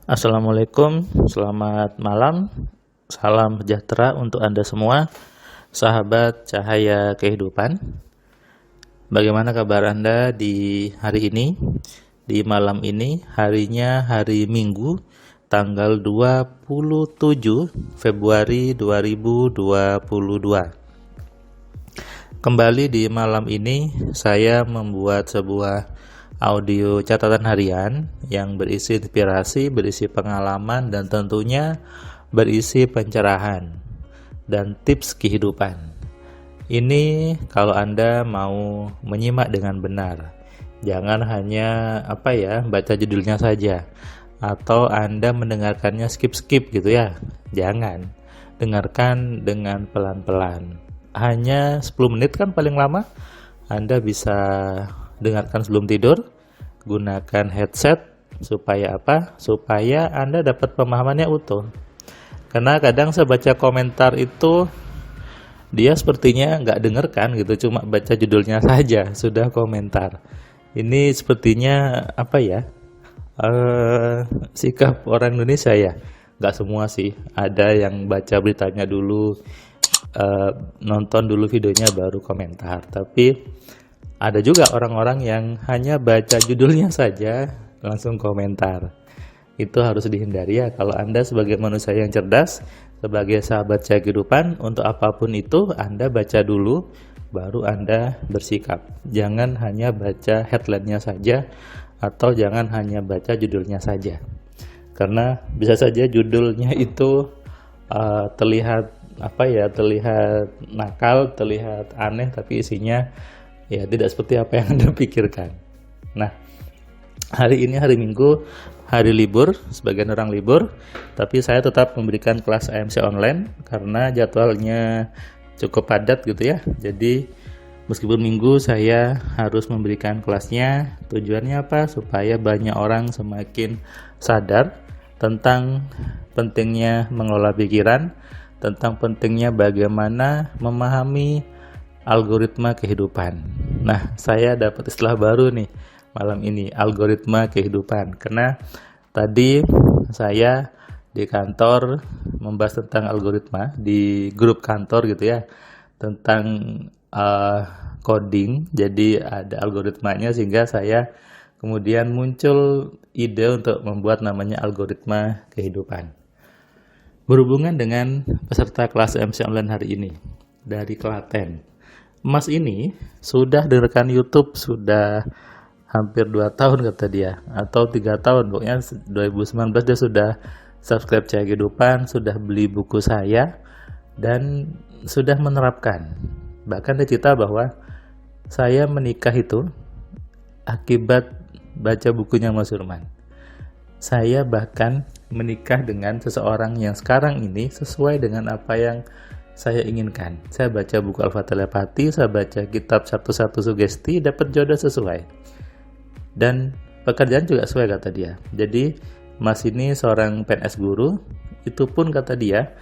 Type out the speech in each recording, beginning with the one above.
Assalamualaikum, selamat malam, salam sejahtera untuk Anda semua, sahabat cahaya kehidupan. Bagaimana kabar Anda di hari ini, di malam ini, harinya hari Minggu, tanggal 27 Februari 2022. Kembali di malam ini, saya membuat sebuah audio catatan harian yang berisi inspirasi, berisi pengalaman, dan tentunya berisi pencerahan dan tips kehidupan. Ini kalau Anda mau menyimak dengan benar. Jangan hanya baca judulnya saja atau Anda mendengarkannya skip-skip gitu ya. Jangan. Dengarkan dengan pelan-pelan. Hanya 10 menit kan paling lama. Anda bisa dengarkan sebelum tidur, gunakan headset supaya apa? Supaya Anda dapat pemahamannya utuh. Karena kadang saya baca komentar itu dia sepertinya nggak dengarkan gitu, cuma baca judulnya saja sudah komentar. Ini sepertinya sikap orang Indonesia ya. Nggak semua sih, ada yang baca beritanya dulu, nonton dulu videonya baru komentar. Tapi ada juga orang-orang yang hanya baca judulnya saja langsung komentar. Itu harus dihindari ya. Kalau Anda sebagai manusia yang cerdas, sebagai sahabat cahaya kehidupan, untuk apapun itu Anda baca dulu, baru Anda bersikap. Jangan hanya baca headline-nya saja, atau jangan hanya baca judulnya saja. Karena bisa saja judulnya itu terlihat nakal, terlihat aneh, tapi isinya ya tidak seperti apa yang Anda pikirkan. Nah, hari ini hari Minggu, hari libur, sebagian orang libur, tapi saya tetap memberikan kelas AMC online karena jadwalnya cukup padat gitu ya. Jadi meskipun Minggu saya harus memberikan kelasnya. Tujuannya apa? Supaya banyak orang semakin sadar tentang pentingnya mengelola pikiran, tentang pentingnya bagaimana memahami algoritma kehidupan. Nah, saya dapat istilah baru nih malam ini, algoritma kehidupan. Karena tadi saya di kantor membahas tentang algoritma di grup kantor gitu ya, tentang coding. Jadi ada algoritmanya sehingga saya kemudian muncul ide untuk membuat namanya algoritma kehidupan. Berhubungan dengan peserta kelas MC online hari ini dari Klaten. Mas ini sudah dengarkan YouTube sudah hampir 2 tahun kata dia, atau 3 tahun, pokoknya 2019 dia sudah subscribe Cahaya Kehidupan, sudah beli buku saya, dan sudah menerapkan. Bahkan dia cerita bahwa saya menikah itu akibat baca bukunya Mas Surman. Saya bahkan menikah dengan seseorang yang sekarang ini sesuai dengan apa yang saya inginkan. Saya baca buku Alfa Telepati, saya baca kitab 101 Sugesti, dapat jodoh sesuai. Dan pekerjaan juga sesuai kata dia. Jadi Mas ini seorang PNS guru, itu pun kata dia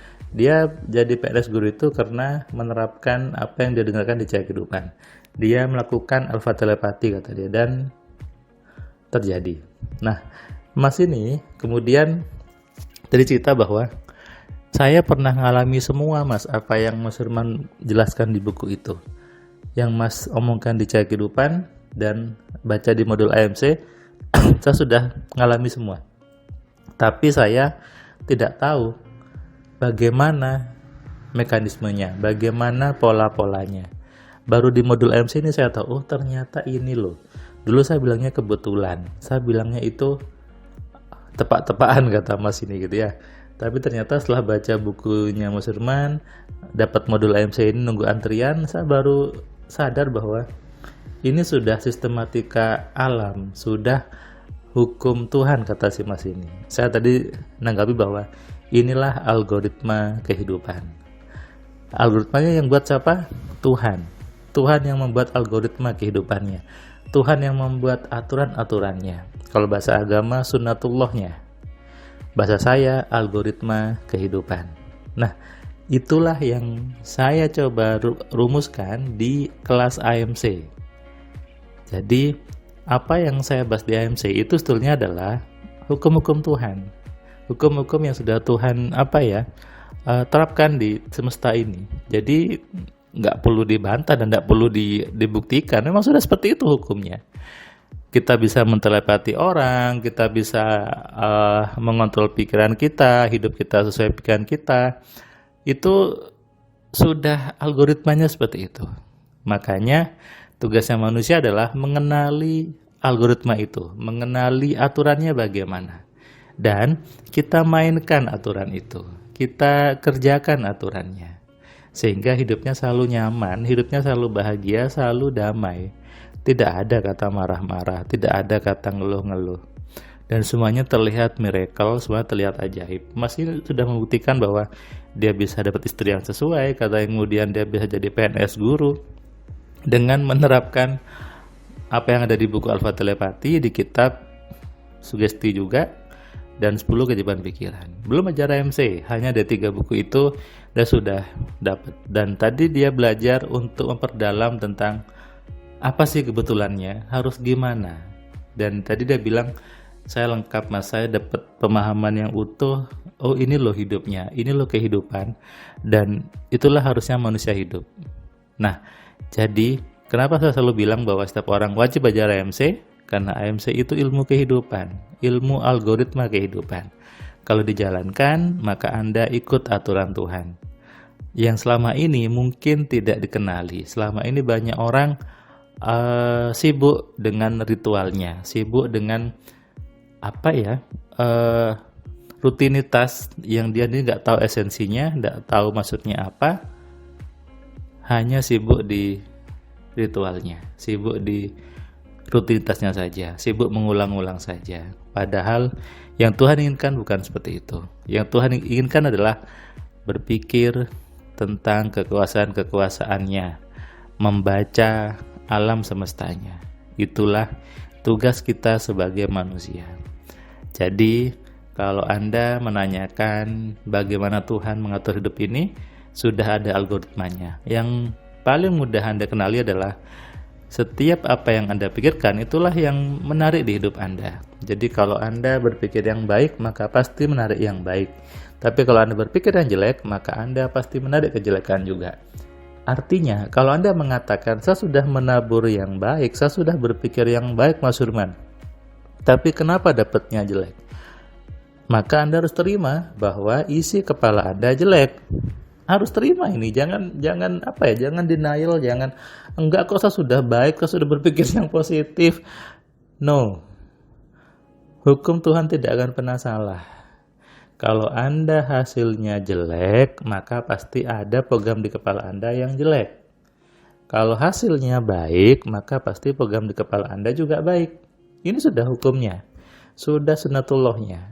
jadi PNS guru itu karena menerapkan apa yang dia dengarkan di Cahaya Kehidupan. Dia melakukan Alfa Telepati kata dia, dan terjadi. Nah, Mas ini kemudian tadi cerita bahwa saya pernah mengalami semua Mas, apa yang Mas Firman jelaskan di buku itu, yang Mas omongkan di Cahaya Kehidupan dan baca di modul AMC, saya sudah mengalami semua. Tapi saya tidak tahu bagaimana mekanismenya, bagaimana pola-polanya. Baru di modul AMC ini saya tahu, oh ternyata ini loh. Dulu saya bilangnya kebetulan, saya bilangnya itu tepak-tepakan kata Mas ini gitu ya. Tapi ternyata setelah baca bukunya Mas Firman, dapat modul AMC ini, nunggu antrian, saya baru sadar bahwa ini sudah sistematika alam, sudah hukum Tuhan kata si Mas ini. Saya tadi menanggapi bahwa inilah algoritma kehidupan. Algoritmanya yang buat siapa? Tuhan. Tuhan yang membuat algoritma kehidupannya. Tuhan yang membuat aturan-aturannya. Kalau bahasa agama, sunnatullahnya. Bahasa saya, algoritma kehidupan. Nah, itulah yang saya coba rumuskan di kelas AMC. Jadi, apa yang saya bahas di AMC itu sebetulnya adalah hukum-hukum Tuhan. hukum-hukum yang sudah Tuhan terapkan di semesta ini. Jadi nggak perlu dibantah dan nggak perlu dibuktikan, memang sudah seperti itu hukumnya. Kita bisa mentelepati orang, kita bisa mengontrol pikiran kita, hidup kita sesuai pikiran kita. Itu sudah algoritmanya seperti itu. Makanya tugasnya manusia adalah mengenali algoritma itu, mengenali aturannya bagaimana. Dan kita mainkan aturan itu, kita kerjakan aturannya. Sehingga hidupnya selalu nyaman, hidupnya selalu bahagia, selalu damai. Tidak ada kata marah-marah, tidak ada kata ngeluh-ngeluh. Dan semuanya terlihat miracle, semuanya terlihat ajaib. Mas ini sudah membuktikan bahwa dia bisa dapat istri yang sesuai, kemudian dia bisa jadi PNS guru dengan menerapkan apa yang ada di buku Alpha Telepati, di kitab Sugesti juga, dan 10 keajaiban pikiran. Belum ajar MC, hanya ada 3 buku itu dia sudah dapat. Dan tadi dia belajar untuk memperdalam tentang apa sih kebetulannya, harus gimana. Dan tadi dia bilang, saya lengkap mas, saya dapat pemahaman yang utuh. Oh ini loh hidupnya, ini loh kehidupan, dan itulah harusnya manusia hidup. Nah, jadi kenapa saya selalu bilang bahwa setiap orang wajib belajar AMC? Karena AMC itu ilmu kehidupan, ilmu algoritma kehidupan. Kalau dijalankan, maka Anda ikut aturan Tuhan. Yang selama ini mungkin tidak dikenali. Selama ini banyak orang sibuk dengan ritualnya, sibuk dengan rutinitas yang dia nggak tahu esensinya, nggak tahu maksudnya apa, hanya sibuk di ritualnya, sibuk di rutinitasnya saja, sibuk mengulang-ulang saja. Padahal yang Tuhan inginkan bukan seperti itu. Yang Tuhan inginkan adalah berpikir tentang kekuasaan-kekuasaannya, membaca alam semestanya. Itulah tugas kita sebagai manusia. Jadi kalau Anda menanyakan bagaimana Tuhan mengatur hidup ini, sudah ada algoritmanya. Yang paling mudah Anda kenali adalah setiap apa yang Anda pikirkan, itulah yang menarik di hidup Anda. Jadi kalau Anda berpikir yang baik, maka pasti menarik yang baik. Tapi kalau Anda berpikir yang jelek, maka Anda pasti menarik kejelekan juga. Artinya, kalau Anda mengatakan, saya sudah menabur yang baik, saya sudah berpikir yang baik Mas Firman, tapi kenapa dapatnya jelek? Maka Anda harus terima bahwa isi kepala Anda jelek. Harus terima ini, jangan denial, jangan enggak kok saya sudah baik, saya sudah berpikir yang positif. No. Hukum Tuhan tidak akan pernah salah. Kalau Anda hasilnya jelek, maka pasti ada program di kepala Anda yang jelek. Kalau hasilnya baik, maka pasti program di kepala Anda juga baik. Ini sudah hukumnya, sudah sunatullahnya,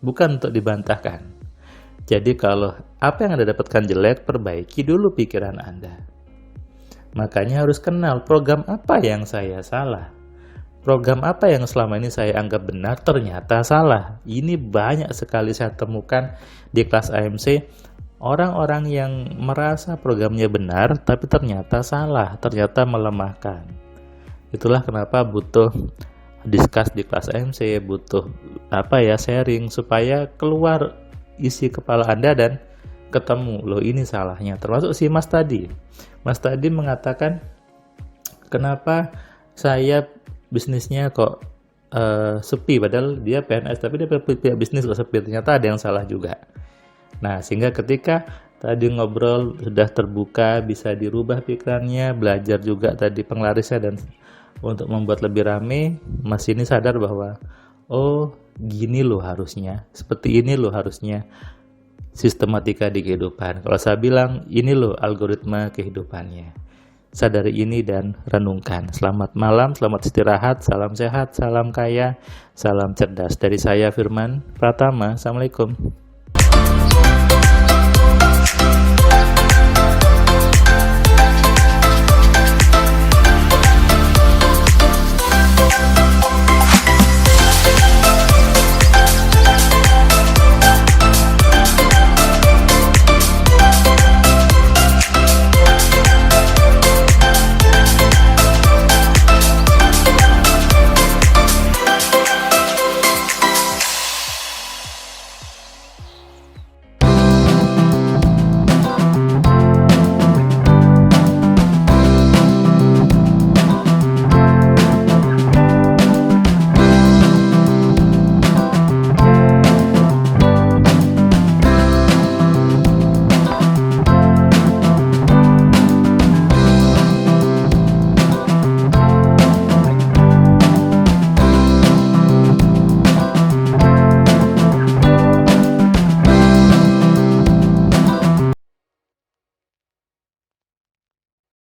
bukan untuk dibantahkan. Jadi kalau apa yang Anda dapatkan jelek, perbaiki dulu pikiran Anda. Makanya harus kenal program apa yang saya salah. Program apa yang selama ini saya anggap benar ternyata salah. Ini banyak sekali saya temukan di kelas AMC. Orang-orang yang merasa programnya benar tapi ternyata salah, ternyata melemahkan. Itulah kenapa butuh discuss di kelas AMC, butuh sharing supaya keluar isi kepala Anda dan ketemu, loh ini salahnya. Termasuk si Mas tadi. Mas tadi mengatakan, kenapa saya bisnisnya kok sepi, padahal dia PNS tapi dia punya bisnis kok sepi. Ternyata ada yang salah juga. Nah, sehingga ketika tadi ngobrol sudah terbuka, bisa dirubah pikirannya, belajar juga tadi penglarisnya dan untuk membuat lebih rame, Mas ini sadar bahwa oh gini loh harusnya, seperti ini loh harusnya sistematika di kehidupan. Kalau saya bilang ini loh algoritma kehidupannya. Sadari ini dan renungkan. Selamat malam, selamat istirahat, salam sehat, salam kaya, salam cerdas. Dari saya Firman Pratama, Assalamualaikum.